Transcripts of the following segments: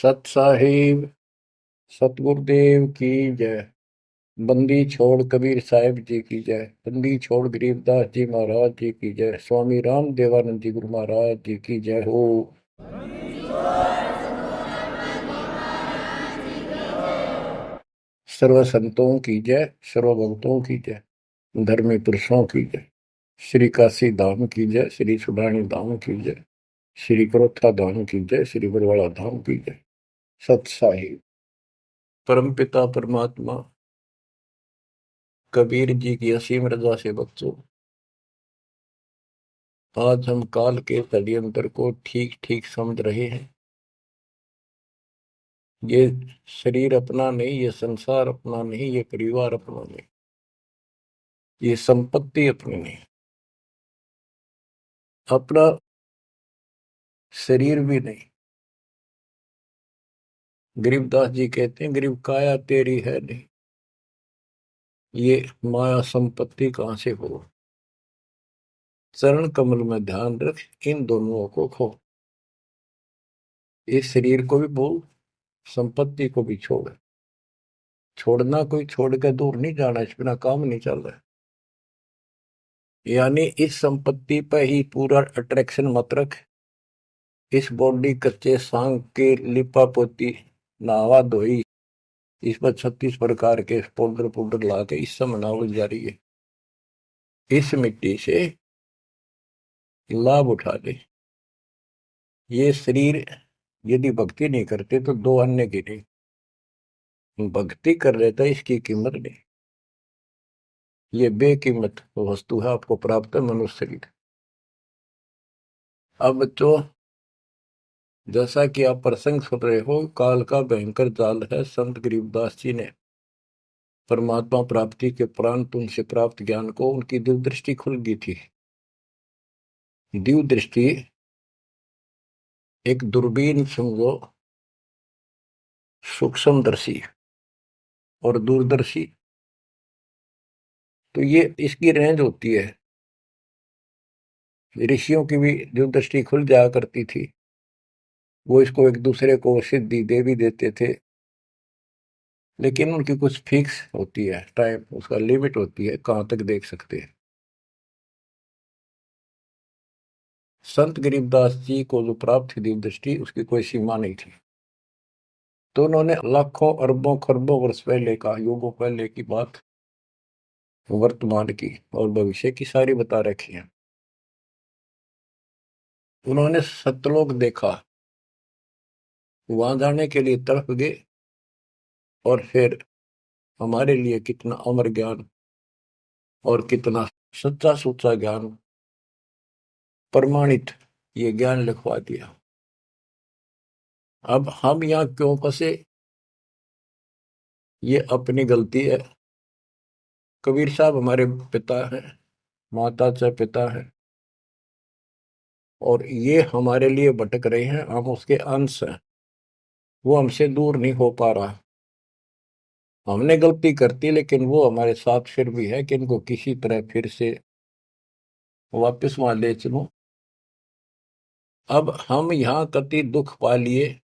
सत साहिब सतगुरुदेव की जय। बंदी छोड़ कबीर साहिब जी की जय। बंदी छोड़ गरीबदास जी महाराज जी की जय। स्वामी राम देवानंद जी गुरु महाराज जी की जय हो। सर्व संतों की जय, सर्व भक्तों की जय, धर्मी पुरुषों की जय। श्री काशी धाम की जय, श्री सुडानी धाम की जय, श्री क्रोथा धाम की जय, श्री बरवाड़ा धाम की जय। सत साहिब परम पिता परमात्मा कबीर जी की असीम रजा से बच्चों, आज हम काल के षड्यंत्र को ठीक ठीक समझ रहे हैं। ये शरीर अपना नहीं, ये संसार अपना नहीं, ये परिवार अपना नहीं, ये संपत्ति अपनी नहीं, अपना शरीर भी नहीं। गरीबदास जी कहते हैं गरीब काया तेरी है नहीं, ये माया संपत्ति कहां से हो। चरण कमल में ध्यान रख, इन दोनों को खो। इस शरीर को भी भूल, संपत्ति को भी छोड़। छोड़ना कोई छोड़ के दूर नहीं जाना, इस बिना काम नहीं चल रहा है। यानी इस संपत्ति पर ही पूरा अट्रैक्शन मत रख। इस बॉडी कच्चे सांग के लिपा पोती नहावा धोई, इस पर 36 प्रकार के पाउडर पाउडर ला के इस समय नावल जा रही है। इस मिट्टी से लाभ उठा ले। ये शरीर यदि भक्ति नहीं करते तो दो अन्य की नहीं, भक्ति कर रहे था इसकी कीमत नहीं। ये बेकीमत वस्तु है, आपको प्राप्त है मनुष्य शरीर। अब तो जैसा कि आप प्रसंग सुन रहे हो, काल का भयंकर जाल है। संत गरीबदास जी ने परमात्मा प्राप्ति के उपरांत उनसे प्राप्त ज्ञान को उनकी दिव्य दृष्टि खुल गई थी। दिव्य दृष्टि एक दूरबीन समझो, सूक्ष्मदर्शी और दूरदर्शी। तो ये इसकी रेंज होती है। ऋषियों की भी दिव्य दृष्टि खुल जाया करती थी, वो इसको एक दूसरे को सिद्धि दे भी देते थे, लेकिन उनकी कुछ फिक्स होती है टाइम, उसका लिमिट होती है कहां तक देख सकते हैं। संत गरीबदास जी को जो प्राप्त थी दिव्य दृष्टि, उसकी कोई सीमा नहीं थी। तो उन्होंने लाखों अरबों खरबों वर्ष पहले का, युगों पहले की बात वर्तमान की और भविष्य की सारी बता रखी है। उन्होंने सतलोक देखा, वहां जाने के लिए तड़प गए, और फिर हमारे लिए कितना अमर ज्ञान और कितना सच्चा सुच्चा ज्ञान प्रमाणित ये ज्ञान लिखवा दिया। अब हम यहाँ क्यों फंसे, ये अपनी गलती है। कबीर साहब हमारे पिता हैं, माता से पिता हैं, और ये हमारे लिए भटक रहे हैं, हम उसके अंश हैं। वो हमसे दूर नहीं हो पा रहा। हमने गलती करती, लेकिन वो हमारे साथ फिर भी है कि इनको किसी तरह फिर से वापस वहां ले चलो। अब हम यहाँ कति दुख पा लिए,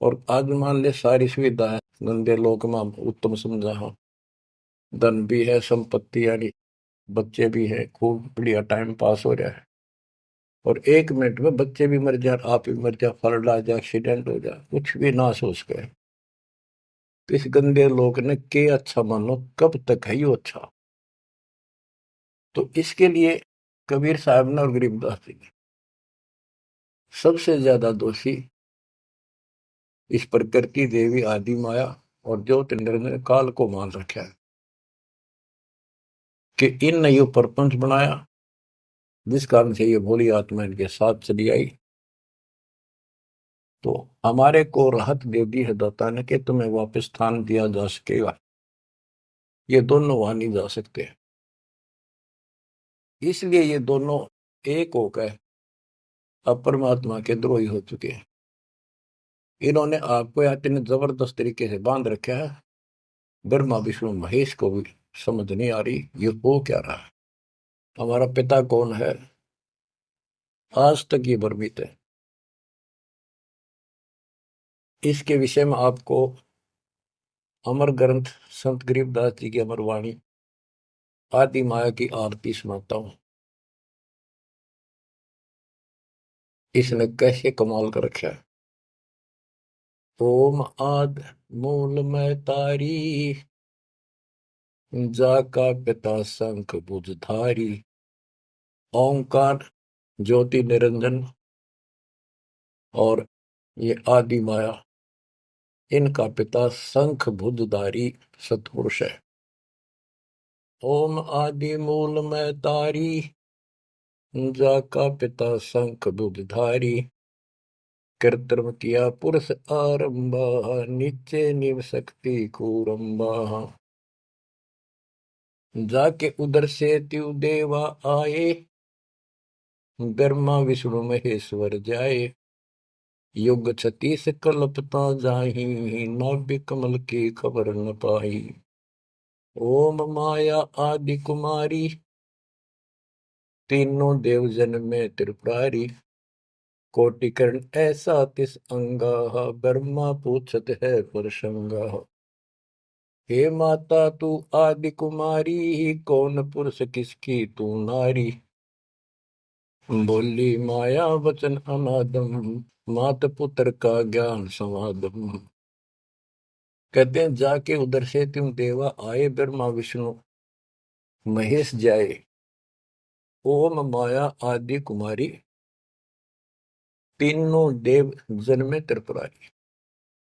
और आज मान ले सारी सुविधा है, गंदे लोक में हम उत्तम समझा हो, धन भी है, संपत्ति यानी बच्चे भी है, खूब बढ़िया टाइम पास हो रहा है, और एक मिनट में बच्चे भी मर जाए, आप भी मर जाए, फ्लड आ जाए, एक्सीडेंट हो जाए, कुछ भी ना सोच गए। तो इस गंदे लोग ने के अच्छा मानो, कब तक है यो अच्छा। तो इसके लिए कबीर साहब ने और गरीबदास जी ने सबसे ज्यादा दोषी इस प्रकृति देवी आदि माया और ज्योतिंद्र ने काल को मान रखा है कि इन ने यो प्रपंच बनाया, जिस कारण से ये भोली आत्मा इनके साथ चली आई। तो हमारे को राहत दे दी है दाता ने कि तुम्हें वापस स्थान दिया जा सकेगा। ये दोनों वहां नहीं जा सकते, इसलिए ये दोनों एक होकर अब परमात्मा के द्रोही हो चुके हैं। इन्होंने आपको या इतने जबरदस्त तरीके से बांध रखा है, ब्रह्मा विष्णु महेश को भी समझ नहीं आ रही ये हो क्या रहा है। हमारा पिता कौन है, आज तक ये भ्रमित है। इसके विषय में आपको अमर ग्रंथ संत गरीबदास जी की अमर वाणी आदि माया की आरती सुनाता हूं। इसने कैसे कमाल कर रखा है। ओम आद मूल में तारी, जाका पिता शंख भुजधारी। ओंकार ज्योति निरंजन और ये आदि माया, इनका पिता शंख भुजधारी सतपुरुष है। ओम आदि मूल में तारी, जाका पिता शंख भुजधारी। कृत्रिम किया पुरुष आरंभा, नीचे निव शक्ति कूरंबा। जाके उधर से त्यु देवा आए, ब्रह्मा विष्णु महेश्वर जाए। युग 36 कल्पता जाही, नाभि कमल की खबर न पाई। ओम माया आदि कुमारी, तीनों देव जन में त्रिपुरारी। कोटिकर्ण ऐसा तिस अंगा, ब्रह्मा पूछत है पुरुषंगा। हे माता तू आदि कुमारी, कौन पुरुष किसकी तू नारी। बोली माया वचन अनादम, मात पुत्र का ज्ञान समादम। कहते हैं जाके उधर से तुम देवा आए, ब्रह्मा विष्णु महेश जाए। ओम माया आदि कुमारी, तीनों देव जन्मे त्रिपुरारी।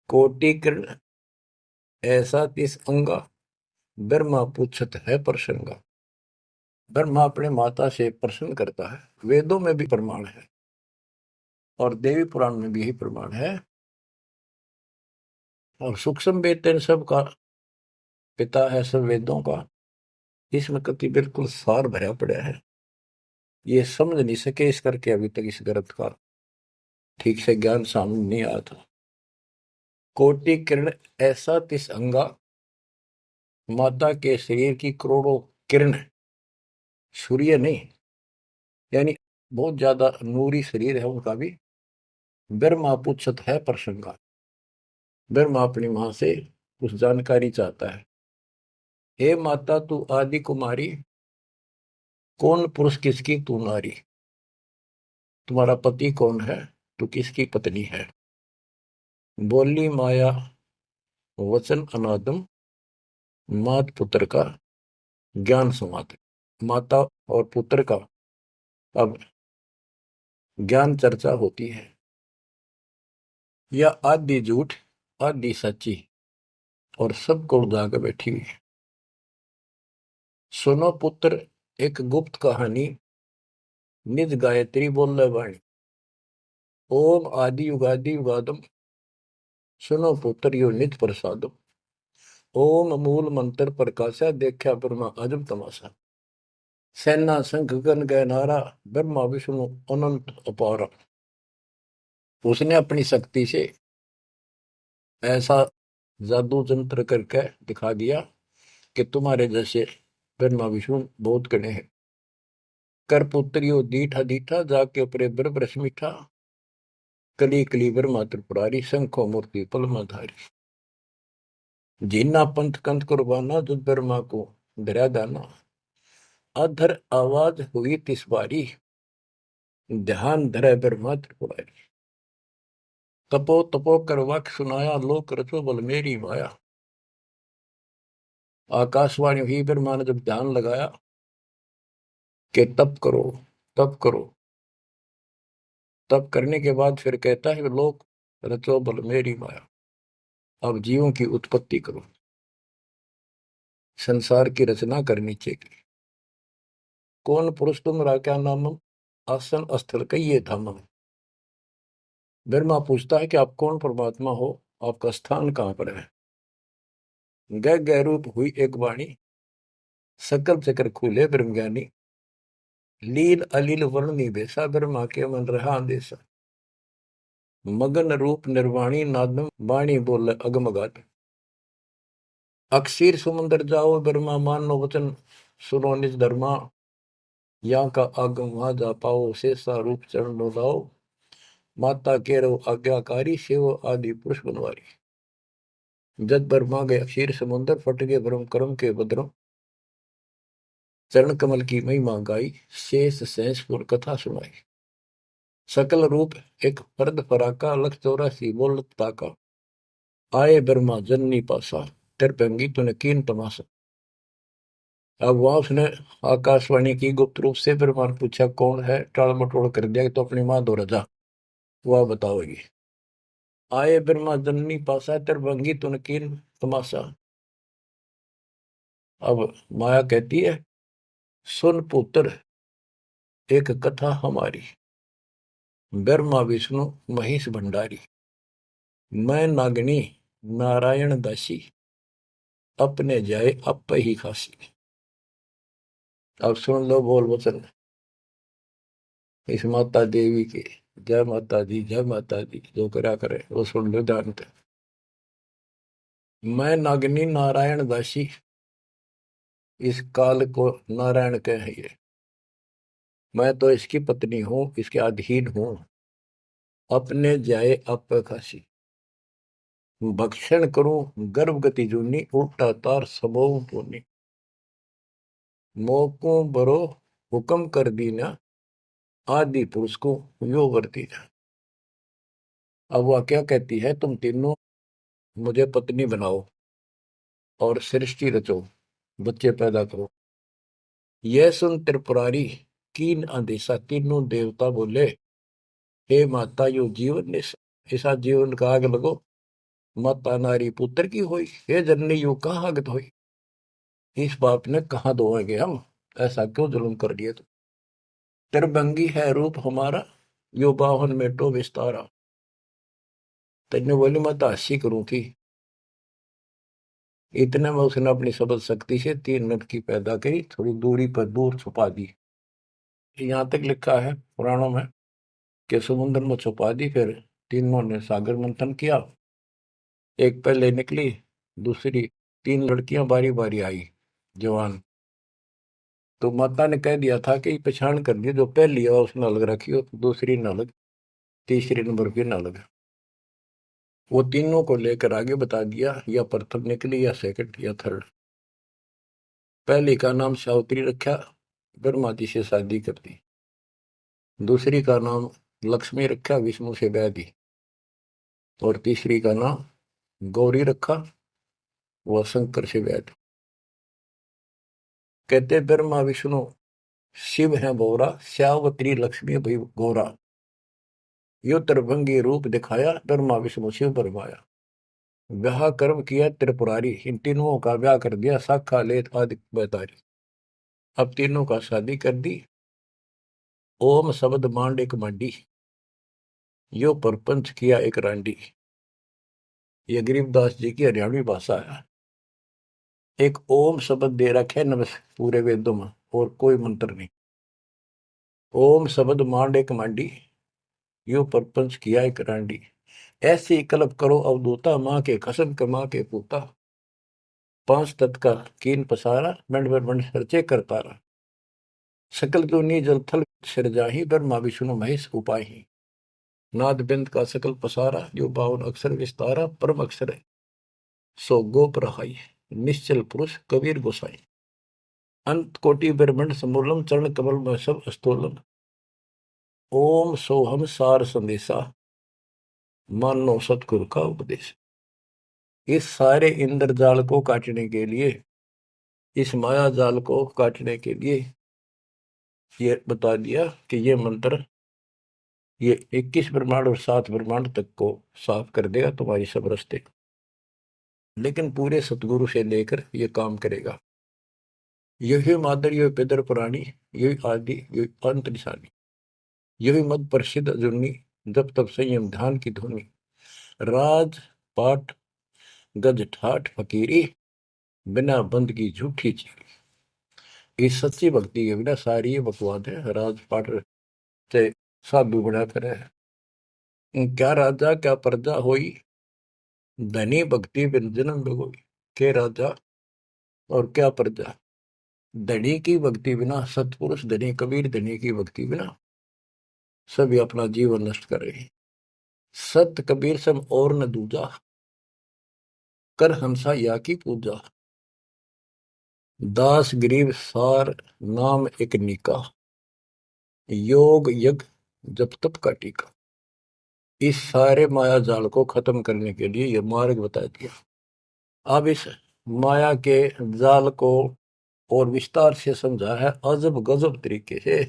कोटि किरण ऐसा तिस अंगा, ब्रह्मा पूछत है प्रसंगा। ब्रह्मा अपने माता से प्रश्न करता है। वेदों में भी प्रमाण है और देवी पुराण में भी यही प्रमाण है। और सूक्ष्म वेद इन सब का पिता है, सब वेदों का। इसमें कति बिल्कुल सार भरा पड़ा है। ये समझ नहीं सके इस करके अभी तक इस ग्रंथ का ठीक से ज्ञान सामने नहीं आया था। कोटि किरण ऐसा तिस अंगा, माता के शरीर की करोड़ों किरण, सूर्य नहीं, यानी बहुत ज्यादा नूरी शरीर है उनका भी। ब्रह्मा पूछत है प्रसंगा। ब्रह्मा अपनी मां से कुछ जानकारी चाहता है। हे माता तू आदि कुमारी, कौन पुरुष किसकी तू नारी। तुम्हारा पति कौन है, तू किसकी पत्नी है। बोली माया वचन अनादम, मात पुत्र का ज्ञान समाद। माता और पुत्र का अब ज्ञान चर्चा होती है। यह आदि झूठ आदि सच्ची और सबको उड़ा के बैठी हुई है। सुनो पुत्र एक गुप्त कहानी, निज गायत्री बोल वाणी। ओम आदि युगादि युगादम, सुनो पुत्र यो निज प्रसादम। ओम मूल मंत्र प्रकाशा, देखा ब्रह्मा अजब तमाशा। सेना संख गण गए नारा, ब्रह्मा विष्णु अनंत अपारा। उसने अपनी शक्ति से ऐसा जादू तंत्र करके दिखा दिया कि तुम्हारे जैसे ब्रह्मा विष्णु बहुत गणे हैं। कर पुत्रियो दीठा दीठा, जाके उपरे ब्रह्म मीठा। कली कली ब्रह्मा त्रिपुरारी, शंखो मूर्ति पलमाधारी। जीना पंथ कंथ कुर्बाना, जो ब्रह्मा को धरा दाना। अधर आवाज हुई तिस बारी, ध्यान धरे ब्रह्मा त्रिपुरारी। तपो तपो कर वाक्य सुनाया, लोक रचो बल मेरी माया। आकाशवाणी हुई, ब्रह्मा ने जब ध्यान लगाया कि तप करो तप करो। तप करने के बाद फिर कहता है लोक रचो बल मेरी माया। अब जीवों की उत्पत्ति करो, संसार की रचना करनी चाहिए। कौन पुरुष तुम क्या नामम, आसन स्थल कहिए धामम। ब्रह्मा पूछता है कि आप कौन परमात्मा हो, आपका स्थान कहां पर है। गह गह रूप हुई एक वाणी, सकल चक्र खुले ब्रह्म ज्ञानी। लील अलील वर्णी बेसा, ब्रह्मा के मन रहा अंदेशा। मगन रूप निर्वाणी नादम, वाणी बोले अगमगात। अक्षीर समुद्र जाओ, ब्रह्मा मानो वचन सुनो निज धर्मा। यहाँ का आगम वहां जा पाओ, शेषा रूप चरण लाओ। माता केरो आज्ञाकारी शिव आदि पुरुष बनवारी। जद ब्रह्मा गया क्षीर समुद्र फट गए ब्रह्म कर्म के बद्रों। चरण कमल की महिमा गाई शेष सहसपुर कथा सुनाई। सकल रूप एक फर्द फराका लख 84 बोलत ताका। आए ब्रह्मा जननी पासा तिरपंगी तूने कीन तमाशा। अब वहां उसने आकाशवाणी की गुप्त रूप से ब्रह्मा ने पूछा कौन है, टाल मटोल कर दिया कि तो अपनी मां दो रजा वह बताओगी। आए ब्रह्मा जननी पासा तिरपंगी तूने कीन तमाशा। अब माया कहती है सुन पुत्र एक कथा हमारी। ब्रह्मा विष्णु महेश भंडारी। मैं नागनी नारायण दासी अपने जाए अप ही खासी। अब सुन लो बोल वचन इस माता देवी के। जय माता दी जय माता दी जो करा करे वो सुन लो जानते। मैं नागनी नारायण दासी इस काल को नारायण कहिए। मैं तो इसकी पत्नी हूं इसके अधीन हूं। अपने जाए अप खासी भक्षण करूं गर्भगति जूनी उल्टा तार सबो पुनी। मोको बरो हुक्म कर दीना आदि पुरुष को यो वर्ती। अब वह क्या कहती है तुम तीनों मुझे पत्नी बनाओ और सृष्टि रचो बच्चे पैदा करो। यह सुन त्रिपुरारी कीन आदेशा तीनों देवता बोले हे माता यो जीवन ऐसा जीवन का आग लगो। माता नारी पुत्र की होई हे जननी यू कहाँ आगत होई। इस बाप ने कहाँ दोएंगे हम, ऐसा क्यों जुल्म कर दिए तुम। त्रिभंगी है रूप हमारा यो बाहन में टो विस्तारा। तेने बोली माता हंसी करूं थी। इतने में उसने अपनी सबल शक्ति से 3 मिनट की पैदा करी थोड़ी दूरी पर दूर छुपा दी। यहां तक लिखा है पुराणों में कि समुद्र में छुपा दी। फिर तीनों ने सागर मंथन किया। एक पहले निकली दूसरी 3 लड़कियां बारी बारी आई जवान। तो माता ने कह दिया था कि पहचान कर दी जो पहली है उसने अलग रखी हो दूसरी न अलग तीसरी नंबर की न अलग। वो तीनों को लेकर आगे बता दिया या प्रथम निकली या सेकंड या थर्ड। पहली का नाम सावित्री रखा ब्रह्मा जी से शादी कर दी। दूसरी का नाम लक्ष्मी रखा विष्णु से ब्याह दी। और तीसरी का नाम गौरी रखा वह शंकर से ब्याह दी। कहते ब्रह्मा विष्णु शिव है बोरा श्यावत्री लक्ष्मी भई गौरा। यो त्रिभंगी रूप दिखाया ब्रह्मा विष्णु शिव बरमाया। ब्याह कर्म किया त्रिपुरारी इन तीनों का ब्याह कर दिया साखा लेत आदि बैतारी। अब तीनों का शादी कर दी। ओम शब्द मांड एक मंडी यो परपंच किया एक रांडी। ये गरीबदास जी की हरियाणवी भाषा है। एक ओम शब्द दे रखे नमस् पूरे वेदों में और कोई मंत्र नहीं। ओम शब्द मांड एक मांडी यो परपंच किया एक रांडी। ऐसी कल्प करो अवधूता माँ के कसम कमा के पूता। 5 तत्व का कीन पसारा मंड मंड सर्चे करता रहा। सकल दुनी जल थल सिरजाही ब्रह्मा विष्णु महेश उपाही। नाद बिंद का सकल पसारा जो 52 अक्षर विस्तारा परम अक्षर है सो गोप रहाई। निश्चल पुरुष कबीर गोसाई। अंत कोटि ब्रह्मंड समूलम चरण कमल में सब अस्तोलम। ओम सोहम सार संदेशा मानो सतगुरु का उपदेश। इस सारे इंद्रजाल को काटने के लिए इस माया जाल को काटने के लिए ये बता दिया कि ये मंत्र ये 21 ब्रह्मांड और 7 ब्रह्मांड तक को साफ कर देगा तुम्हारी सब रास्ते। लेकिन पूरे सतगुरु से लेकर ये काम करेगा। यही मादर यही पितर पुराणी यही आदि यही अंत निशानी। यही मद प्रसिद्ध जुर्नी जब तब संयम ध्यान की धुनी। राज पाठ गज ठाठ फकीरी बिना बंद की झूठी चीरी। इस सच्ची भक्ति के बिना सारी ये बकवाद है। राज पाठ से साधु बना फिरे। क्या राजा क्या प्रजा होई धनी भक्ति बिन जन्म बिगोई। के राजा और क्या प्रजा धनी की भक्ति बिना सतपुरुष धनी कबीर धनी की भक्ति बिना सभी अपना जीवन नष्ट कर रहे हैं। सत कबीर सम और न दूजा, कर हंसा या की पूजा। दास गरीब सार नाम एक निका, योग यज्ञ जप तप का टीका। इस सारे माया जाल को खत्म करने के लिए यह मार्ग बता दिया। अब इस माया के जाल को और विस्तार से समझा है अजब गजब तरीके से।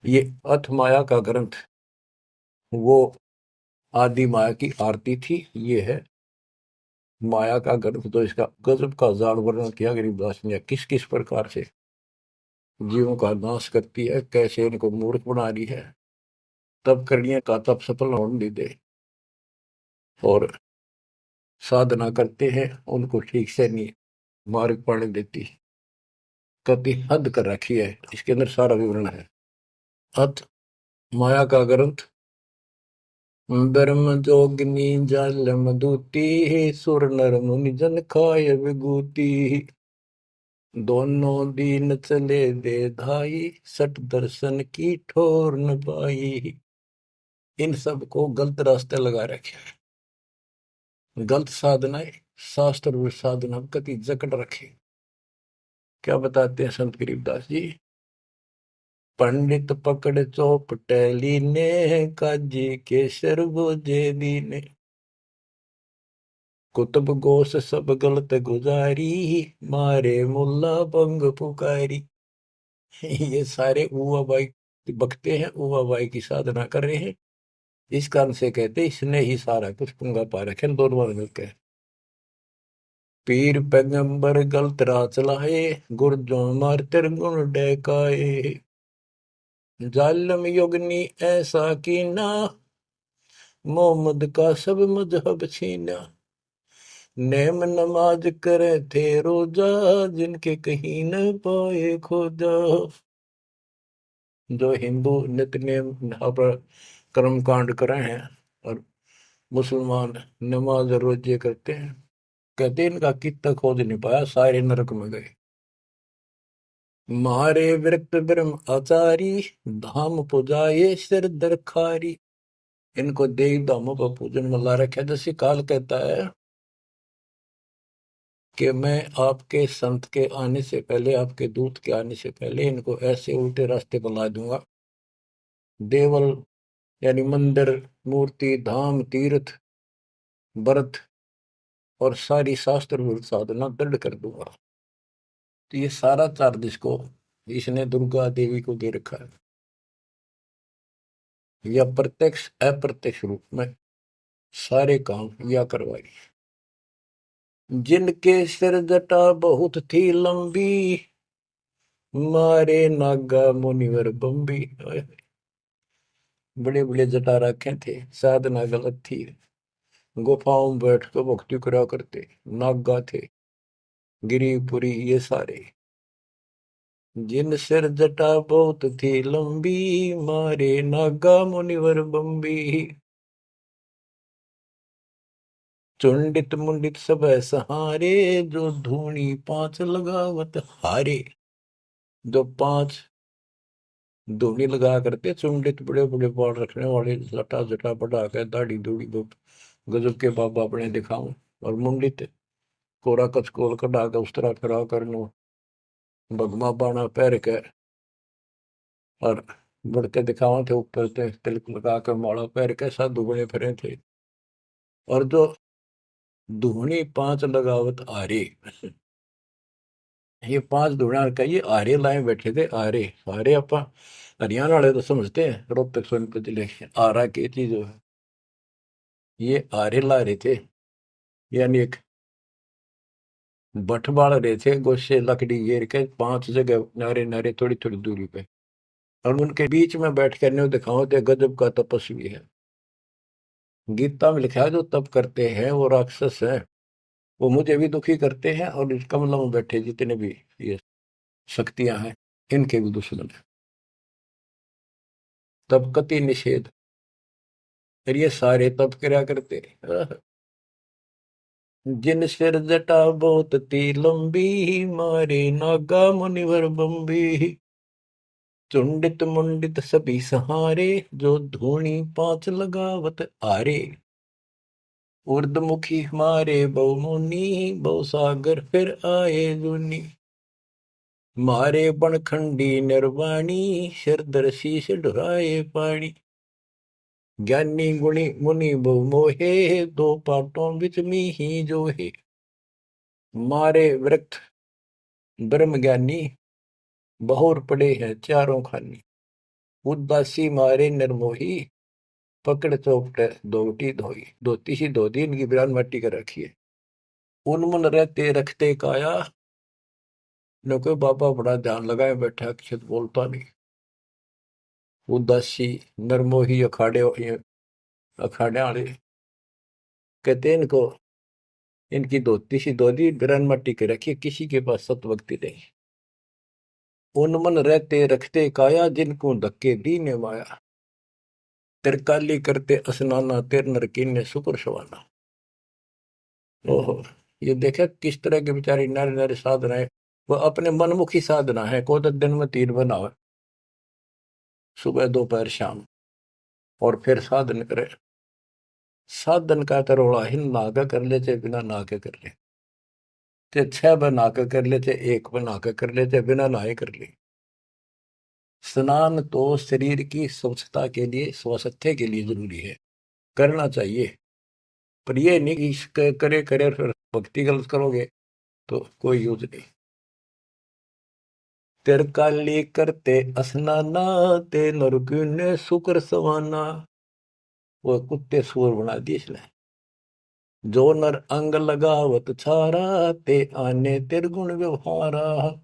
ये अथ माया का ग्रंथ वो आदि माया की आरती थी। ये है माया का ग्रंथ। तो इसका गजब का जाल वर्णन किया गरीबदास ने, किस किस प्रकार से जीवों का नाश करती है, कैसे इनको मूर्ख बना रही है, तब करने का तब सफल होने नहीं दे, और साधना करते हैं उनको ठीक से नहीं मार्ग पाने देती, कति हद कर रखी है। इसके अंदर सारा विवरण है। अत माया का ग्रंथ ब्रह्म जोगिनी जल मधुती, सुर नर मुनि जन खाय विभूति। दोनों दीन चले दे धाई, सट दर्शन की ठोर न पाई। इन सब को गलत रास्ते लगा रखे, गलत साधनाएं, शास्त्र साधना कति जकड़ रखे। क्या बताते हैं संत गरीबदास जी? पंडित पकड़ चौपटेली ने, काजी के सरबोजे दीने। कुतुब गोस सब गलत गुजारी, मारे मुल्ला बंग पुकारी। ये सारे उवा बाई बकते हैं, उवा बाई की साधना कर रहे हैं। इस कारण से कहते इसने ही सारा कुछ पुंगा पा रखे दोनों मिलकर। पीर पैगंबर गलत राह चलाए, गुरजों मार गुण डहकाए। जालम युगनी ऐसा कीना, मोहम्मद का सब मजहब छीना। नेम नमाज करे थे रोजा, जिनके कहीं न पाए खोजा। जो हिंदू नित्य नेम पर कर्म कांड कर रहे हैं और मुसलमान नमाज रोजे करते हैं, कहते इनका कितना खोज नहीं पाया, सारे नरक में गए। मारे विरक्त ब्रह्म आचारी, धाम पुजाए सिर दरखारी। इनको देव धामों का पूजन में ला रखा। जैसे काल कहता है कि मैं आपके संत के आने से पहले, आपके दूत के आने से पहले इनको ऐसे उल्टे रास्ते पर ला दूंगा। देवल यानी मंदिर, मूर्ति, धाम, तीर्थ, व्रत और सारी शास्त्र साधना दृढ़ कर दूंगा। तो ये सारा चार्ज इसको इसने दुर्गा देवी को दे रखा है, या प्रत्यक्ष अप्रत्यक्ष रूप में सारे काम या करवाई। जिनके सिर जटा बहुत थी लंबी, मारे नागा मुनिवर बम्बी। बड़े बड़े जटा रखे थे, साधना गलत थी, गुफाओं में बैठ कर भक्ति करा करते, नागा थे, गिरिपुरी ये सारे। जिन सिर जटा बहुत थी लंबी, मारे नागा मुनिवर बम्बी। चुंडित मुंडित सब सहारे, जो धूनी पांच लगावत हारे। जो पांच धूनी लगा करते, चुंडित बड़े बड़े बाल रखने वाले, लटा जटा बढ़ा कर दाढ़ी दूढ़ी गजब के बाबा अपने दिखाऊं, और मुंडित कोरा कचकोल कटा कर उस तरह फिरा कर नो भगमा बाणा पैर के और बढ़ते दिखावा थे, ऊपर से तिलक लगा कर माला पैर के साधु बने फिरे थे। और जो धूनी पांच लगावत आरे, ये पांच धूणा का ये आरे लाए बैठे थे। आरे आरे अपा हरियाणा वाले तो समझते हैं, रोहतक सोनीपत जिले आरा की चीज है। ये आरे ला रहे थे, यानी एक बठ बाल रहे थे, गोशे लकड़ी घेर के पांच जगह नारे नारे थोड़ी थोड़ी दूरी पे, और उनके बीच में बैठ कर न्यू दिखाओ थे गजब का तपस्वी है। गीता में लिखा है जो तप करते हैं वो राक्षस है, वो मुझे भी दुखी करते हैं, और इस कमलों में बैठे जितने भी ये शक्तियां हैं इनके भी दुश्मन है। तब कति निषेध, और ये सारे तप करा करते। जिन सिर जटा बहुत ती लंबी, मारे नागा मुनिवर बम्बी। चुंडित मुंडित सभी सहारे, जो धूनी पांच लगावत आरे। उर्दमुखी हमारे बहुमुनि, बहु सागर फिर आए जुनी। मारे बनखंडी निर्वाणी, सिरधर शीश ढुराए पानी। ज्ञानी गुणी मुनि बहु मोहे, दो पाटों बिच ही जो है। मारे वृक्ष ब्रह्म ज्ञानी, बहुर पड़े हैं चारों खानी। उदासी मारे निर्मोही, पकड़ चौपट दोटी धोई। धोती सी धो दी, इनकी बिरान मट्टी कर रखी है। उनमन रहते रखते काया, न कोई बाबा बड़ा ध्यान लगाए बैठा, अक्षत बोलता नहीं। उदासी निर्मोही अखाड़े वाले कहते इनको, इनकी धोती सी धो दी, बिरान मट्टी कर रखी, किसी के पास सतभक्ति नहीं। उनमन रहते रखते काया, जिनको धक्के दी ने माया। तिरकाली करते स्नाना, तिर नर कीन्हे सुकुर सवाना। ओहो, ये देखा किस तरह के बेचारी नारी नारी साधना है। वो अपने मनमुखी साधना है, को तो दिन में 3 बनावे, सुबह दोपहर शाम, और फिर साधन करे। साधन का तरोड़ा हिन नागा कर ले, चाहे बिना नाके कर ले, चाहे 6 बना के कर ले, चाहे 1 बना के कर ले, चाहे बिना नहाए कर ले। स्नान तो शरीर की स्वच्छता के लिए, स्वास्थ्य के लिए जरूरी है, करना चाहिए। पर ये नहीं कि करे करे फिर भक्ति गलत करोगे तो कोई यूज नहीं। तिरकाली करते स्नाना, ते नरकुन शुक्र सवाना। वो कुत्ते सूर बना दिए इसने। जो नर अंग लगावत छारा, ते आने तिरगुण व्यवहारा।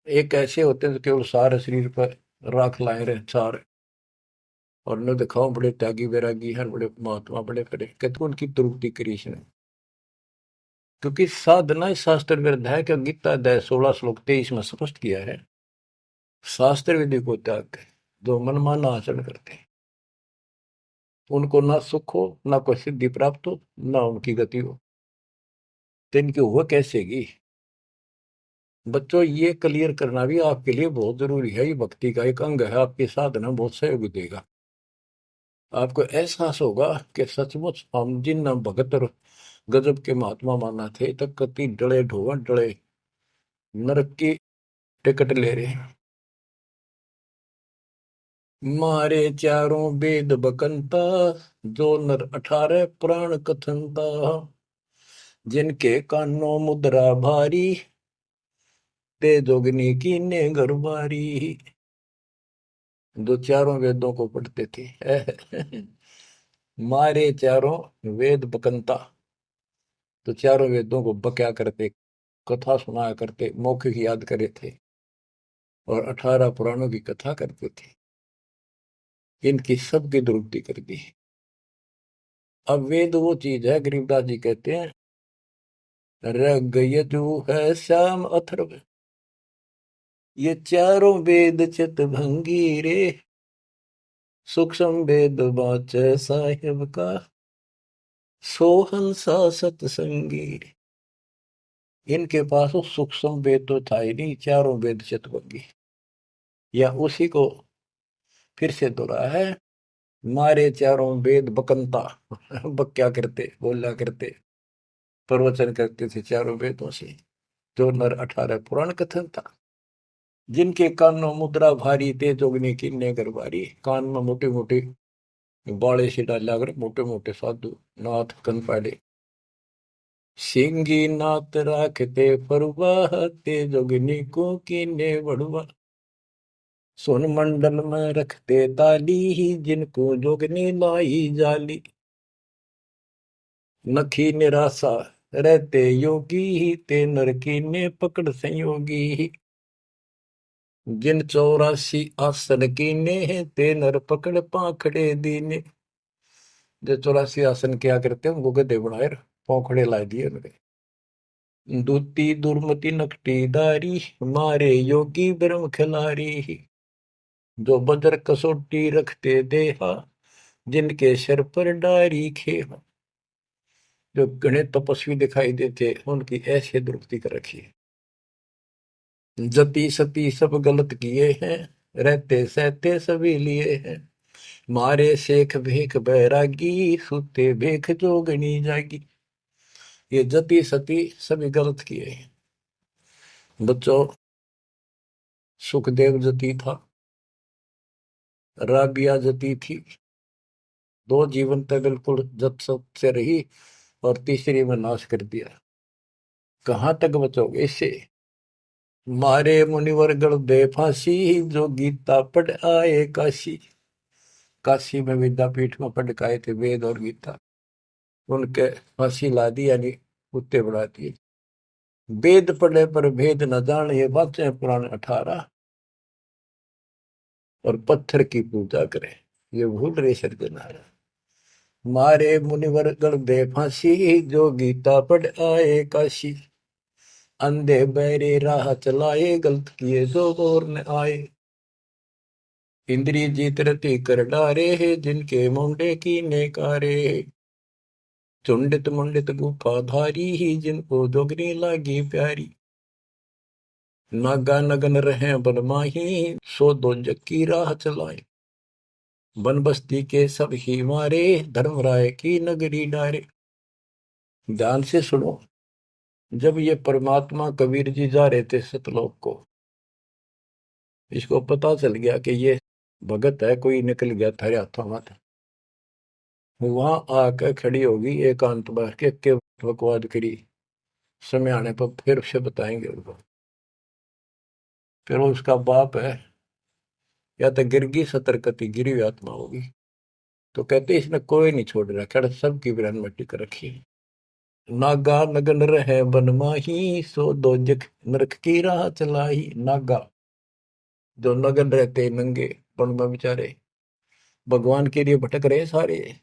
एक ऐसे होते हैं जो केवल सारे शरीर पर राख लाए रहे छार, और न दिखाओ बड़े त्यागी वैरागी हैं, बड़े महात्मा, बड़े करे, कहते उनकी त्रुटि करी इसने। क्योंकि साधना शास्त्र विरुद्ध है, कि गीता अध्याय 16 श्लोक 23 में स्पष्ट किया है, शास्त्र विधि को त्याग कर जो मनमाना आचरण करते हैं, उनको ना सुख हो, ना कोई सिद्धि प्राप्त हो, ना उनकी गति हो। तो इनकी हुआ कैसेगी? बच्चों, ये क्लियर करना भी आपके लिए बहुत जरूरी है। ये भक्ति का एक अंग है, आपकी साधना बहुत सहयोग देगा। आपको एहसास होगा कि सचमुच हम जिन भगत और गजब के महात्मा माना थे, तक कति डले ढोवन डले नरक की टिकट ले रहे हैं। मारे चारों वेद बकंता, जो नर 18 पुराण कथनता। जिनके कानों मुद्रा भारी, ते जोगनी कीने घरबारी। जो चारों वेदों को पढ़ते थे। मारे चारों वेद बकंता, तो चारों वेदों को बक्या करते, कथा सुनाया करते, मौखिक याद करे थे, और 18 पुराणों की कथा करते थे। इनकी सबकी दुरुक्ति कर दी। अब वेद वो चीज है, गरीबदास जी कहते हैं, रग यजु है श्याम अथर्व, ये चारों वेद चित भंगी रे। सूक्ष्म वेद बाच साहिब का, सोहन सा सतसंगी। इनके पास वो सूक्ष्म वेद तो था ही नहीं, चारों वेद चित भंगी। या उसी को फिर से दोहरा है, मारे चारों वेद बकंता। बक्या करते, बोला करते, प्रवचन करते थे चारों वेदों से, जो नर 18 पुराण कथन था। जिनके कानों मुद्रा भारी, ते जोगनी कीने गरबारी। कान में मोटे मोटे बाले से डाला कर, मोटे मोटे साधु नाथ कन पाड़े। सिंगी नाथ राखते परवाह, ते जोगनी को कीने बड़वा। सोन मंडल में रखते ताली, जिनको जोगनी लाई जाली। नखी निराशा रहते योगी, ते नर कीने पकड़ संयोगी। जिन 84 आसन कीने, ते नर पकड़ पाखड़े दीने। जो 84 आसन क्या करते हैं, उनको गधे बनाए पौखड़े ला दिए उनके। दूती दुर्मति नकटी दारी, मारे योगी ब्रह्म खिलारी। जो बज्र कसोटी रखते देहा, जिनके सिर पर डारी खेहा। जो घने तपस्वी दिखाई देते, उनकी ऐसे दुरुक्ति कर रखी है। जति सती सब गलत किए हैं, रहते सहते सभी लिए हैं। मारे शेख भेख बैरागी, सुते भेख जोगनी जागी। ये जति सती सभी गलत किए हैं। बच्चों, सुखदेव जति था, राबिया जति थी। दो जीवन तक बिल्कुल जत सत से रही और तीसरी में नाश कर दिया। कहां तक बचोगे इससे? मारे मुनिवर गण दे फांसी, जो गीता पढ़ आए काशी। काशी में विद्यापीठ में पढ़ के आए थे वेद और गीता, उनके फांसी ला दी, यानी कुत्ते बढ़ा दिए। वेद पढ़े पर भेद न जान, ये बातें पुराण 18। और पत्थर की पूजा करे, ये भूल रहे सृजनहारा। मारे मुनिवर गण दे फांसी, जो गीता पढ़ आए काशी। अंधे बहरे राह चलाए, गलत किए जो और न आए। इंद्री जीत रति कर डारे है, जिनके मुंडे की नेकारे। चुंडित मुंडित गुफा धारी ही, जिनको जोगनी लागी प्यारी। नागा नगन रहे बन माही, सो दो की राह चलाए। बन बस्ती के सब ही मारे, धर्मराय की नगरी डारे। ध्यान से सुनो। जब ये परमात्मा कबीर जी जा रहे थे सतलोक को, इसको पता चल गया कि ये भगत है, कोई निकल गया थारे हाथों मत। वहां आकर खड़ी होगी एकांत बैठ के बकवाद करी। समय आने पर फिर से बताएंगे उनको। फिर उसका बाप है, या तो गिरगी सतर्कती गिरी हुई आत्मा होगी। तो कहते इसने कोई नहीं छोड़ रखा, सबकी बिरान मट्टी कर रखी। नागा नगन रहे बन माही, सो दो जख नरक की राह चलाई। नागा जो नगन रहते नंगे वन में बेचारे, भगवान के लिए भटक रहे सारे,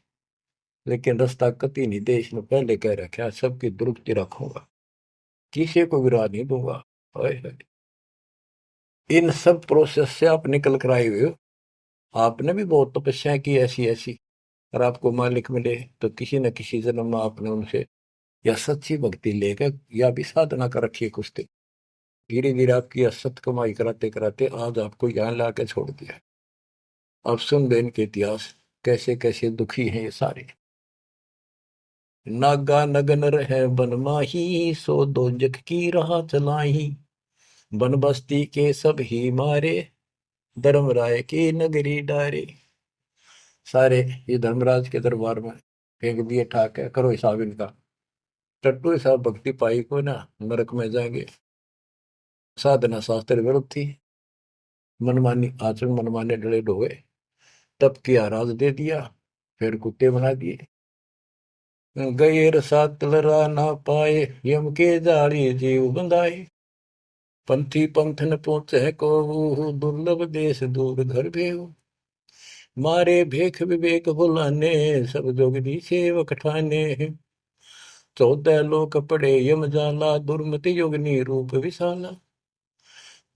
लेकिन रास्ता कति नहीं देश में पहले कह रखा, सबकी दुरुक्ति रखूंगा, किसी को विराह नहीं दूंगा। इन सब प्रोसेस से आप निकल कर आए हुए हो। आपने भी बहुत तपस्या की ऐसी ऐसी, और आपको मालिक मिले तो किसी न किसी जन्म में आपने उनसे या सच्ची भक्ति लेकर या भी साधना कर रखी है कुछ दिन। धीरे धीरे आपकी असत कमाई कराते कराते आज आपको यहाँ ला के छोड़ दिया। अब सुन दे इनके इतिहास, कैसे कैसे दुखी हैं ये सारे। नागा नगन रहे बन माही, सो दो जग की राह चलाई। बन बस्ती के सब ही मारे, धर्मराय की नगरी डारे। सारे ये धर्मराज के दरबार में फेंक दिए ठाके, करो हिसाब इनका। टट्टू हिसाब भक्ति पाई को ना नरक में जाएंगे। साधना शास्त्र विरुद्ध थी, मनमानी आचरण, मनमाने डले ढोए, तब किया राज दे दिया, फिर कुत्ते बना दिए। गए रसात लरा ना पाए, यम के जाली जीव बंधाए। पंथी पंथ न पहुंचे को, दुर्लभ देश दूर घर भेव। मारे भेख विवेक बुलाने, सब जोगनी सेवक ठाने। 14 लोक पड़े यम जाला, दुर्मति योगनी रूप विशाला।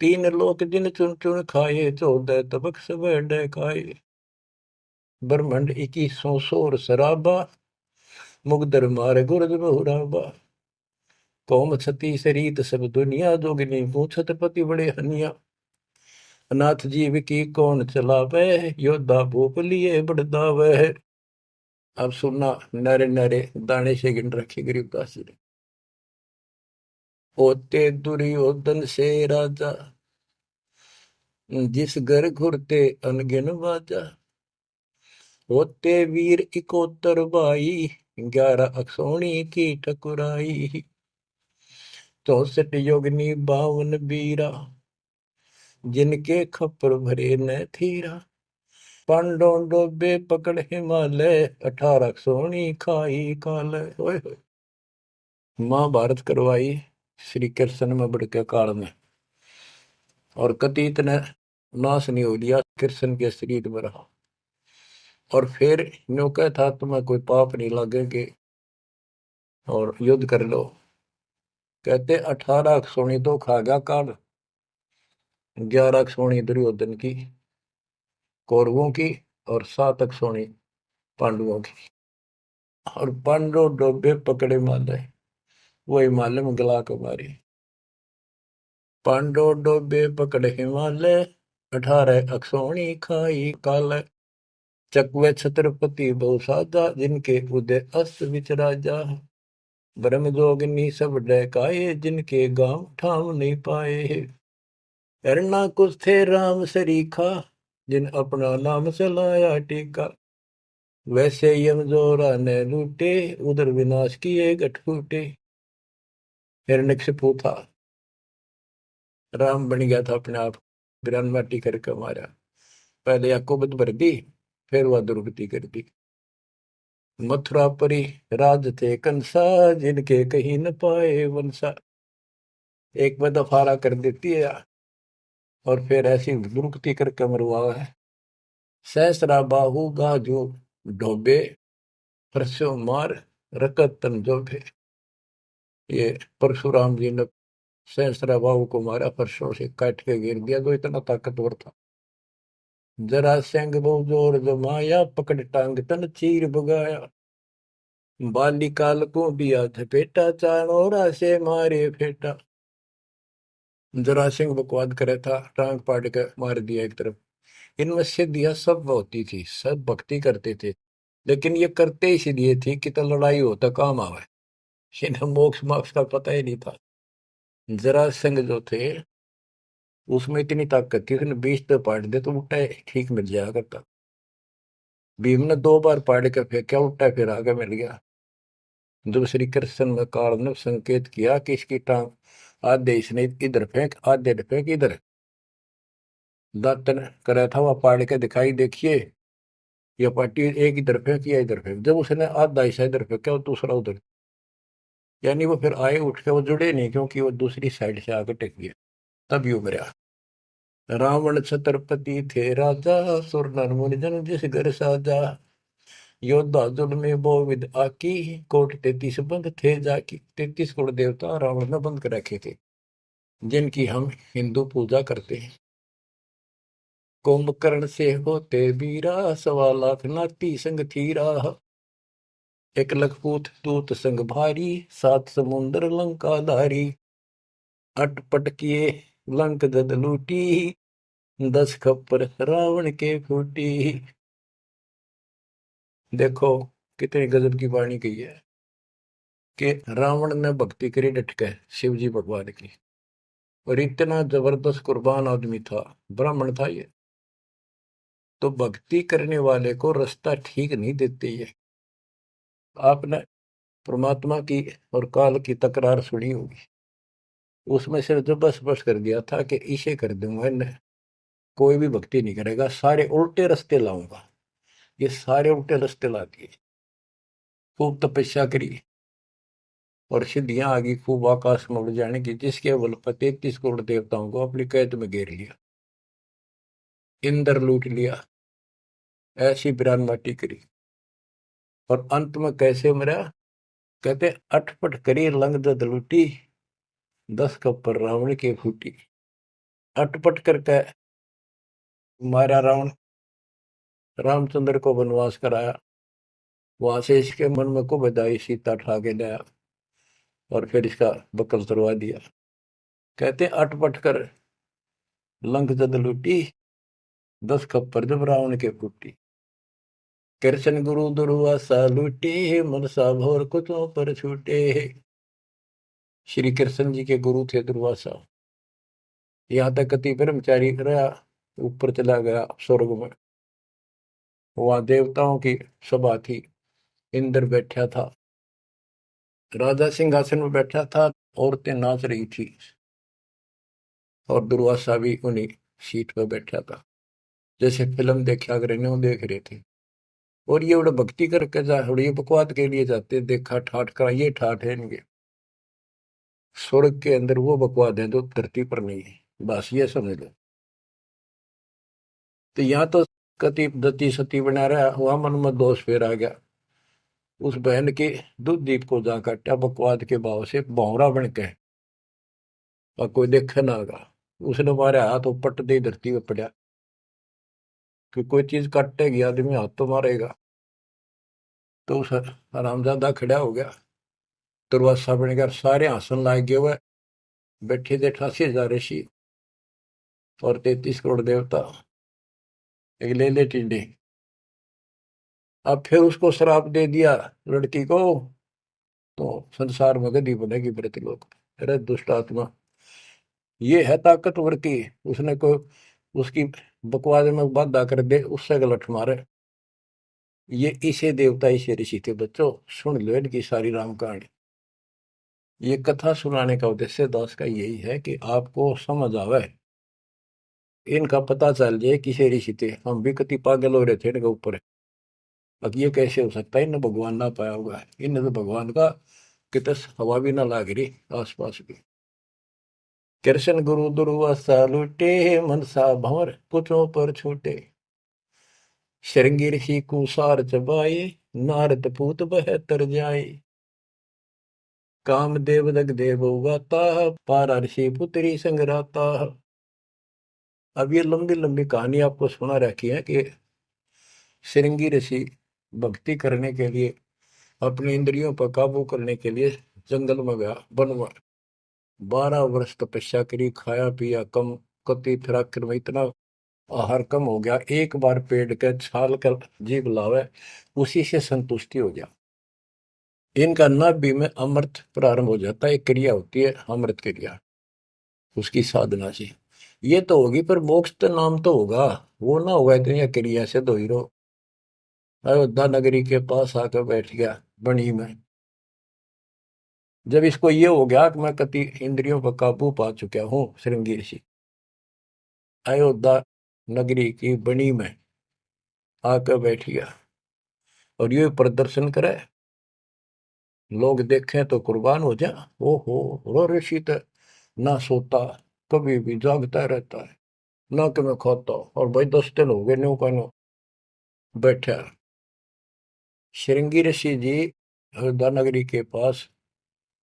3 लोक जिन चुन चुन खाए, 14 तबक सब डकाए। ब्रह्मंड 21 सोर शराबा, मुगदर मार गुरद बहुराबा। कौम छती शरीत सब दुनिया, जोगिनी पूछत पति बड़े हनिया। अनाथ जीव की कौन चलावे, योद्धा भूप लिए बड़दावे। अब सुनना, नारे नारे दाने से गिन रखी गरीबदास जी ने। होते दुर्योधन से राजा, जिस घर घुरते अनगिन बाजा। होते वीर 71 भाई, 11 अक्षौणी की ठकुराई। 64 योगिनी 52 बीरा, जिनके खप्पर भरे न थीरा। पांडों डोबे पकड़ हिमालय, 18 सोनी खाई काल। महाभारत करवाई श्री कृष्ण में बड़के काल में, और कतीत ने नाश नहीं हो लिया, कृष्ण के शरीर में रहा। और फिर न्यू कह था तुम्हें कोई पाप नहीं लगेगे और युद्ध कर लो। कहते 18 सोनी तो खा गया काल, 11 सोनी दुर्योधन की कौरवों की, और 7 सोनी पांडवों की। और पांडव डोबे पकड़े माले, वो हिमालय में गला को मारी। पांडो डोबे पकड़ हिमालय, 18 अक्षौणी खाई काल। चकवे छत्रपति बहु साजा, जिनके उदय अस्त विच राजा। ब्रह्म जोगिनी सब डहकाए, जिनके गांव ठाम नहीं पाए। अरना कुछ थे राम सरीखा, जिन अपना नाम चलाया टीका। वैसे यम जोरा ने लूटे, उधर विनाश किए गठ फूटे। हिरण्यकशिपु था, राम बन गया था अपने आप, ग्रान माटी करके मारा। पहले याकोबत भर दी, फिर वह दुर्गति कर दी। मथुरापुरी राज थे कंसा, जिनके कहीं न पाए वंशा। एक में दफारा कर देती है और फिर ऐसी दुर्गति करके मरवा है। सहस्रा बाहु गाजो ढोबे, परसों मार रकत तन जोबे। ये परशुराम जी ने सहस्रा बाहु को मारा, परसों से काट के गिर दिया, तो इतना ताकतवर था। जरा सिंह बहु जोर जमाया, पकड़ टांग तन चीर भगाया। बालिकाल को दिया झपेटा, चाणोरा से मारे फेटा। जरा सिंह बकवाद करे था, टांग पाड़ के मार दिया एक तरफ। इनमें सिद्धियां सब होती थी, सब भक्ति करते थे, लेकिन ये करते इसलिए थी कि तो लड़ाई हो तो काम आवे। इन्हें मोक्ष मोक्ष का पता ही नहीं था। जरा सिंह जो थे उसमें इतनी ताकत थी, उसने 20 तो पाड़ दे तो उल्टा ठीक मिल जाया करता। भीम ने 2 बार पाड़ के फेंका, उल्टा फिर आगे मिल गया। जब श्री कृष्ण में काल ने संकेत किया कि इसकी टांग आधे इसने इधर फेंक, आधे फेंक इधर, दातन करे था वह पाड़ के दिखाई, देखिए ये पार्टी एक इधर फेंक या इधर फेंक। जब उसने आधा हिस्सा इधर फेंका और दूसरा उधर, यानी वो फिर आए उठ के, वो जुड़े नहीं, क्योंकि वो दूसरी साइड से आगे टेक गया, तब यू मरा। रावण छत्रपति थे राजा, सुर नर मुनि जन जिस घर साजा। योद्धा जुल में बहुविध आकी, कोट 33 बंद थे जाकी। 33 करोड़ देवता रावण ने बंद कर रखे थे, जिनकी हम हिंदू पूजा करते हैं। कुंभकर्ण से होते वीरा, 1.25 लाख नाती संग थीरा। 1 लाख पूत दूत संग भारी, 7 समुंदर लंका धारी। अटपट किए लंक जद लूटी, 10 खप्पर रावण के फूटी। देखो कितनी गजब की वाणी कही है कि रावण ने भक्ति करी डट के शिव जी भगवान की, और इतना जबरदस्त कुर्बान आदमी था, ब्राह्मण था ये। तो भक्ति करने वाले को रास्ता ठीक नहीं देते ये। आपने परमात्मा की और काल की तकरार सुनी होगी, उसमें सिर्फ जब बस बस कर दिया था कि इसे कर दूंगा, इन्हें कोई भी भक्ति नहीं करेगा, सारे उल्टे रास्ते लाऊंगा। ये सारे उल्टे रास्ते ला दिए। खूब तपस्या करी और सिद्धियां आ गई, खूब आकाश में उड़ जाने की, जिसके बल पर 33 करोड़ देवताओं को अपनी कैद में घेर लिया, इंद्र लूट लिया, ऐसी बिरान माटी करी। और अंत में कैसे मरा? कहते अटपट करी लंग दद लूटी, 10 कप्पर रावण के फूटी। अटपट करके मारा रावण, रामचंद्र को वनवास कराया, वहां से इसके मन में को बधाई, सीता ठा के लाया और फिर इसका बकल तुड़वा दिया। कहते अटपट कर लंक जद लूटी, 10 खप्पर जब रावण के फूटी। कृष्ण गुरु दुर्वासा लूटे, मनसा भोर कुतों पर छूटे। श्री कृष्ण जी के गुरु थे दुर्वासा। यहाँ तक कति ब्रह्मचारी रहा, ऊपर चला गया स्वर्ग में। वहां देवताओं की सभा थी, इंद्र बैठा था, राजा सिंहासन में बैठा था, औरतें नाच रही थी और दुर्वासा भी उन्हीं सीट पर बैठा था, जैसे फिल्म देखा करे न्यू देख रहे थे। और ये बड़ा भक्ति करके जा, ये बकवाद के लिए जाते, देखा ठाठ का, ये ठाठ है इनके। स्वर्ग के अंदर वो बकवाद है जो धरती पर नहीं है, बस ये समझ लो। तो यहाँ तो कति दती सती बना रहा, वहां मन में दोष फिर आ गया। उस बहन के दूध दीप को जा काटा बकवाद के भाव से, भौरा बन के, और कोई देखे ना आगा। उसने मारे हाथ पट दे धरती में पड़ा, कि कोई चीज काटेगी आदमी हाथ तो मारेगा। तो उस हरामजादा खड़ा हो गया, दुर्वासा बन गया, सारे हंसन लाग गए हुए। बैठे थे 88,000 ऋषि और 33 करोड़ देवता, एक ले ले टिंडे। अब फिर उसको श्राप दे दिया लड़की को, तो संसार में गति बनेगी मृतलोक। अरे दुष्ट आत्मा, ये है ताकतवर की, उसने को उसकी बकवास में बाधा कर दे, उससे गलत मारे। ये इसे देवता इसे ऋषि थे बच्चों, सुन लो इनकी सारी राम कहानी। ये कथा सुनाने का उद्देश्य दास का यही है कि आपको समझ आवे, इनका पता चल जाए किसे ऋषि थे। हम भी कति पागल हो रहे थे इनके ऊपर, अब ये कैसे हो सकता है, इन्हें भगवान ना पाया होगा, इन्हें तो भगवान का कितने हवा भी ना लाग रही आसपास भी। कृष्ण गुरु दुर्वासा लुटे, मनसा भंवर पुछों पर छूटे। श्रृंगी ऋषि कुसार चबाए, नारद पूत बहतर जाए। कामदेव दग देव गाता, पारा ऋषि पुत्री संगराता। अब ये लंबी लंबी कहानी आपको सुना रखी है कि श्रृंगी ऋषि भक्ति करने के लिए, अपनी इंद्रियों पर काबू करने के लिए जंगल में गया, वन में 12 वर्ष तपस्या करी, खाया पिया कम, कति फिर आखिर में इतना आहार कम हो गया, एक बार पेड़ के छाल कर जीभ लावे, उसी से संतुष्टि हो गया। इनका नाभि में अमृत प्रारंभ हो जाता है, एक क्रिया होती है अमृत क्रिया, उसकी साधना से ये तो होगी, पर मोक्ष तो नाम तो होगा, वो ना होगा इतनी क्रिया से दो हीरो। अयोध्या नगरी के पास आकर बैठ गया बनी में। जब इसको ये हो गया कि मैं कति इंद्रियों पर काबू पा चुका हूं, श्रृंगी ऋषि अयोध्या नगरी की बनी में आकर बैठ गया और ये प्रदर्शन करे, लोग देखें तो कुर्बान हो जाए। ओहो, रो ऋषि तो ना सोता, कभी भी जागता रहता है, ना कि मैं खाता, और भाई 10 दिन हो गए न्यू का न्यू बैठा। श्रृंगी ऋषि जी अयोध्या नगरी के पास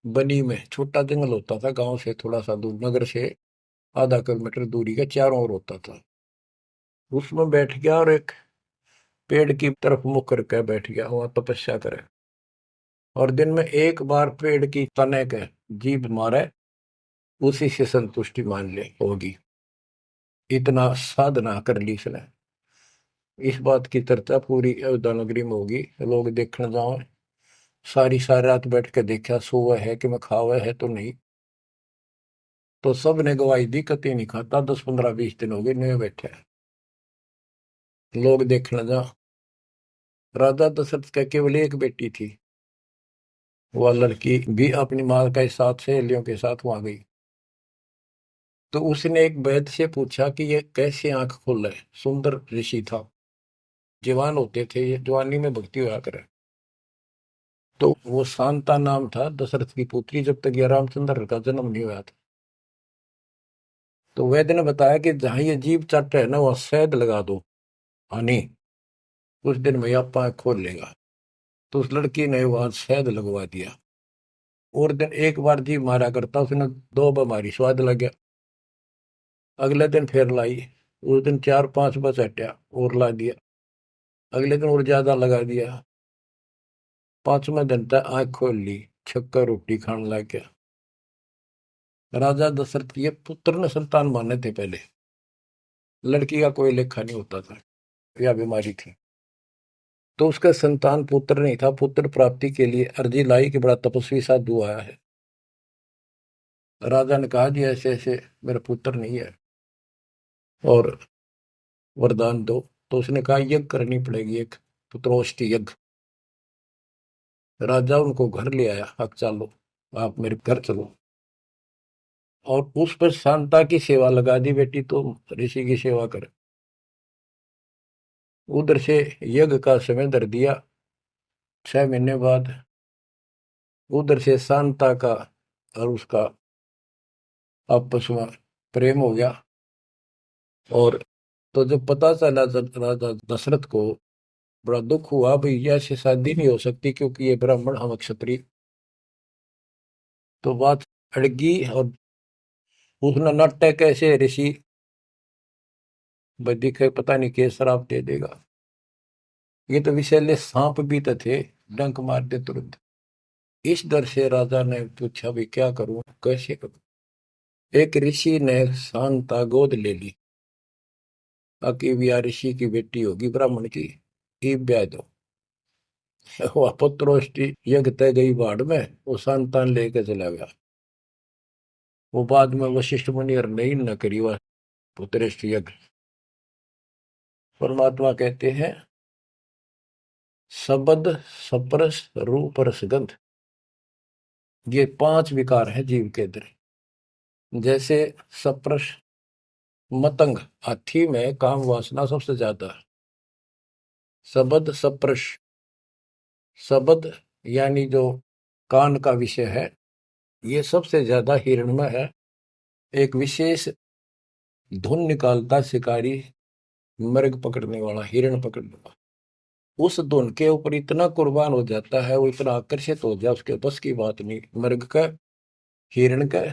बनी में, छोटा जंगल होता था, गांव से थोड़ा सा दूर, नगर से आधा किलोमीटर दूरी का चारों ओर होता था, उसमें बैठ गया और एक पेड़ की तरफ मुख करके बैठ गया, वहां तपस्या करे। और दिन में एक बार पेड़ की तने के जीभ मारे, उसी से संतुष्टि मान ले होगी। इतना साधना कर ली इसने। इस बात की चर्चा पूरी अयोध्या नगरी में होगी, लोग देखने जाओ। सारी सारी रात बैठ के देखा, सोवा है कि मैं खावा है तो नहीं, तो सब ने गवाही दी कति नहीं खाता, 10 15 20 दिन हो गए नहीं बैठे। लोग देखने जा। राजा दशरथ का केवल एक बेटी थी, वह लड़की भी अपनी माँ के साथ सहेलियों के साथ वहां गई। तो उसने एक वैद्य से पूछा कि ये कैसे आंख खोल है। सुंदर ऋषि था, जवान होते थे, ये जवानी में भक्ति हुआ करे। तो वो शांता नाम था, दशरथ की पुत्री, जब तक ये रामचंद्र का जन्म नहीं हुआ था। तो वैद्य ने बताया कि जहां ये जीभ चट है ना, वहां शहद लगा दो हनी, कुछ दिन में आप आंख खोल लेगा। तो उस लड़की ने वहां शहद लगवा दिया, और दिन एक बार जीभ मारा करता, उसने 2 बीमारी स्वाद लग गया। अगले दिन फिर लाई, उस दिन 4 5 बस हटा और ला दिया। अगले दिन और ज्यादा लगा दिया। 5वें दिन तक आंख खोल ली, छक्का रोटी खाने लग गया। राजा दशरथ के पुत्र ने संतान माने थे पहले, लड़की का कोई लेखा नहीं होता था, यह बीमारी थी। तो उसका संतान पुत्र नहीं था, पुत्र प्राप्ति के लिए अर्जी लाई कि बड़ा तपस्वी साधु आया है। राजा ने कहा जी ऐसे ऐसे मेरा पुत्र नहीं है और वरदान दो। तो उसने कहा यज्ञ करनी पड़ेगी, एक पुत्रोष्टि यज्ञ। राजा उनको घर ले आया, अब चलो आप मेरे घर चलो, और उस पर शांता की सेवा लगा दी, बेटी तो ऋषि की सेवा करे। उधर से यज्ञ का समय धर दिया। 6 महीने बाद उधर से शांता का और उसका आपस में प्रेम हो गया। और तो जब पता चला राजा दशरथ को बड़ा दुख हुआ, भाई ये ऐसी शादी नहीं हो सकती क्योंकि ये ब्राह्मण हम क्षत्रिय। तो बात अड़गी और उसने नाटक कैसे ऋषि भाई दिखे, पता नहीं के श्राप दे देगा। ये तो विषैले सांप भी तो थे, डंक मार दे तुरंत। इस डर से राजा ने पूछा भी क्या करूं, कैसे करूं। एक ऋषि ने शांता गोद ले ली। आकी बिया ऋषि की बेटी होगी ब्राह्मण की, ई ब्याह दो। वह पुत्रोष्टि यज्ञ तय गई बाढ़ में, वो संतान लेके चला गया। वो बाद में वशिष्ठ मुनि और नहीं न करी वह पुत्रेष्टि यज्ञ। परमात्मा कहते हैं शब्द सप्रस रूप रसगंध, ये 5 विकार है जीव के अंदर। जैसे सप्रस मतंग, हाथी में काम वासना सबसे ज्यादा है। शब्द सप्रश, शब्द यानी जो कान का विषय है, ये सबसे ज्यादा हिरण में है। एक विशेष धुन निकालता शिकारी, मृग पकड़ने वाला, हिरण पकड़ने वाला, उस धुन के ऊपर इतना कुर्बान हो जाता है, वो इतना आकर्षित हो जाए, उसके बस की बात नहीं मृग का, हिरण का।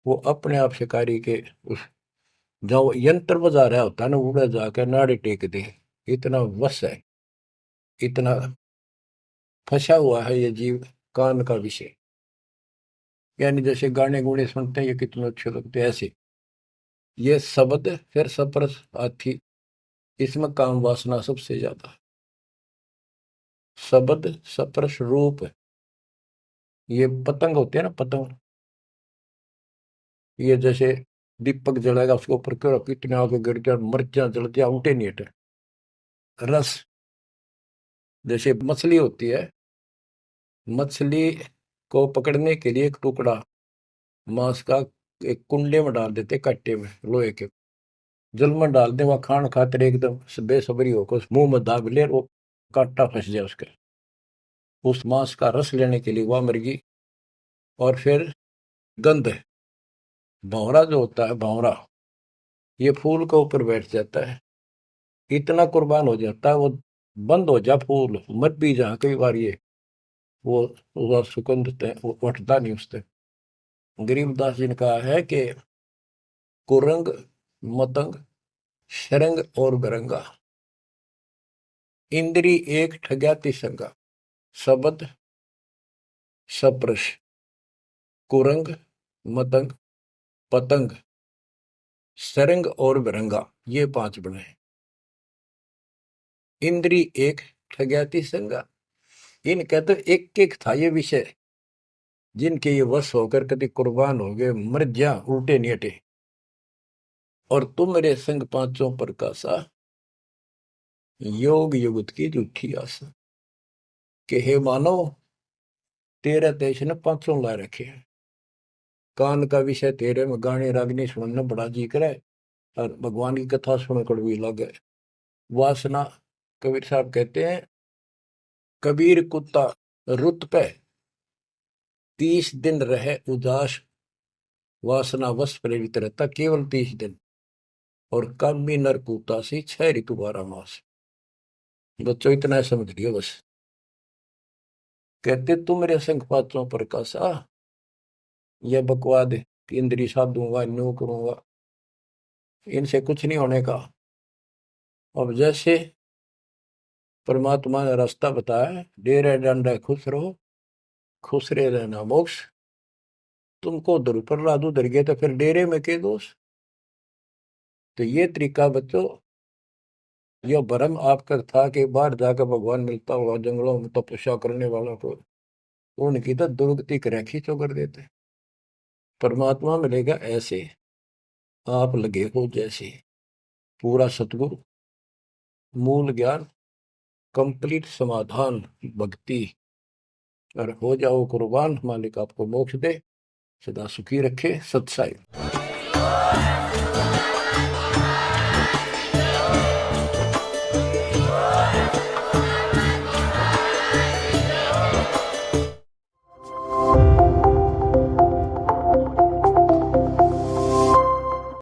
वो अपने आप शिकारी के उस जो यंत्र बजा रहा होता है ना, उड़ा जाकर नाड़े टेक दे, इतना वश है, इतना फंसा हुआ है ये जीव कान का विषय। यानी जैसे गाने गुणे सुनते हैं ये कितने अच्छे लगते हैं, ऐसे ये शब्द फिर सप्रस हाथी, इसमें काम वासना सबसे ज्यादा। शब्द सप्रस रूप, ये पतंग होते हैं ना, पतंग, ये जैसे दीपक जलाएगा उसके ऊपर क्यों कितने आगे गिर गया, मर्चा जल गया, उठे नहीं हटे। रस, जैसे मछली होती है, मछली को पकड़ने के लिए एक टुकड़ा मांस का एक कुंडे में डाल देते, कट्टे में लोहे के, जल में डाल दे, वह खान खातिर एकदम बेसब्री होकर उस मुंह में दाब ले, वो कांटा फंस जाए उसके, उस मांस का रस लेने के लिए वह मुर्गी। और फिर गंध, भंवरा जो होता है, भंवरा ये फूल के ऊपर बैठ जाता है, इतना कुर्बान हो जाता है वो, बंद हो जा फूल मत भी जा, कई बार ये वो सुगंध वो उठता नहीं उससे। गरीबदास जी ने कहा है कि कुरंग मतंग शरंग और बेरंगा, इंद्री एक ठग्याति संगा। शब्द सप्रश कुरंग मतंग पतंग सरंग और बेरंगा, ये 5 बने। इंद्री एक ठग्याति संगा, इनका तो एक एक था ये विषय, जिनके ये वश होकर कभी कुर्बान हो गए, मर जा, उल्टे नहीं हटे। और तुम मेरे संग पांचों प्रकाशा, योग युगत की झूठी आशा। कि हे मानव, तेरे देश ने 500 ला रखे हैं, कान का विषय तेरे में गाने रागनी सुनना बड़ा जी करे, और भगवान की कथा सुन कड़वी लगे। वासना, कबीर साहब कहते हैं कबीर कुत्ता रुत पे 30 दिन रहे उदास, वासना वश प्रेरित रहता केवल 30 दिन, और कामी नर कुत्ता सी 6 ऋतु 12 मास। बच्चों इतना समझ लियो बस। कहते तुम मेरे संग पात्रों प्रकाशा, यह बकवाद कि इंद्री साधूंगा न्यू करूंगा, इनसे कुछ नहीं होने का। अब जैसे परमात्मा ने रास्ता बताया, डेरे डंडा खुश रहो, खुश रहे रहना मोक्ष। तुमको उधर पर राधु उधर गए तो फिर डेरे में के दोष। तो ये तरीका बच्चों, यह भरम आपका था कि बाहर जाकर भगवान मिलता होगा जंगलों में तपस्या करने वालों को, उनकी तो दुर्गति कर खींचो कर देते। परमात्मा मिलेगा ऐसे, आप लगे हो जैसे, पूरा सतगुरु, मूल ज्ञान, कंप्लीट समाधान, भक्ति, और हो जाओ कुर्बान, मालिक आपको मोक्ष दे, सदा सुखी रखे। सत्साई।